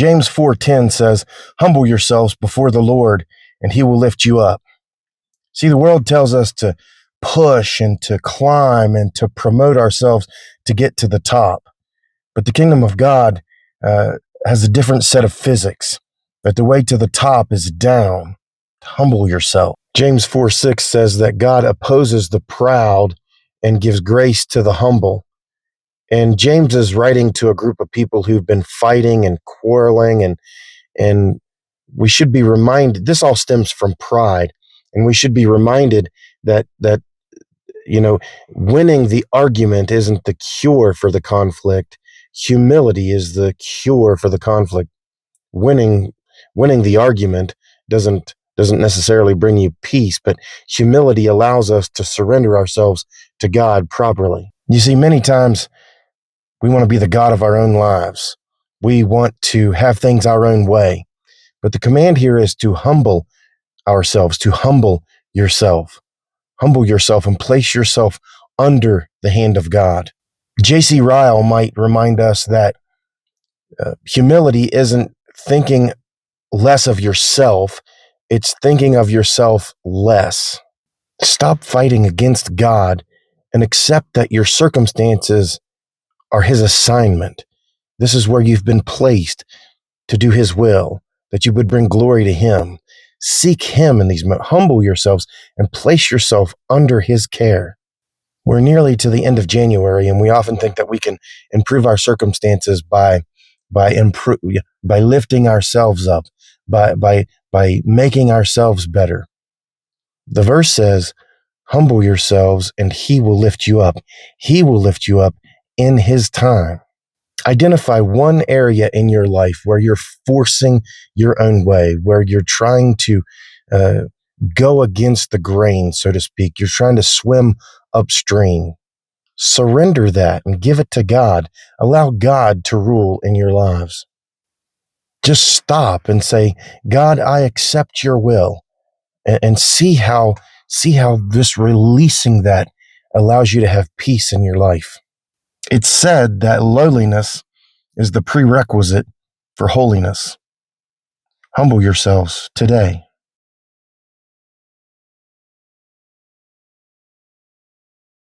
James 4:10 says, "Humble yourselves before the Lord, and he will lift you up." See, the world tells us to push and to climb and to promote ourselves to get to the top. But the kingdom of God has a different set of physics, that the way to the top is down. Humble yourself. James 4:6 says that God opposes the proud and gives grace to the humble. And James is writing to a group of people who've been fighting and quarreling, and we should be reminded, this all stems from pride, and we should be reminded that winning the argument isn't the cure for the conflict. Humility is the cure for the conflict. Winning the argument doesn't necessarily bring you peace, but humility allows us to surrender ourselves to God properly. You see, many times we want to be the God of our own lives. We want to have things our own way. But the command here is to humble ourselves, to humble yourself. Humble yourself and place yourself under the hand of God. J.C. Ryle might remind us that humility isn't thinking less of yourself, it's thinking of yourself less. Stop fighting against God and accept that your circumstances are his assignment. This is where you've been placed to do his will, that you would bring glory to him. Seek him in these moments. Humble yourselves and place yourself under his care. We're nearly to the end of January, and we often think that we can improve our circumstances by lifting ourselves up, by making ourselves better. The verse says, "Humble yourselves, and he will lift you up." He will lift you up in his time. Identify one area in your life where you're forcing your own way, where you're trying to go against the grain, so to speak. You're trying to swim upstream. Surrender that and give it to God. Allow God to rule in your lives. Just stop and say, "God, I accept your will," and see how this releasing that allows you to have peace in your life. It's said that lowliness is the prerequisite for holiness. Humble yourselves today.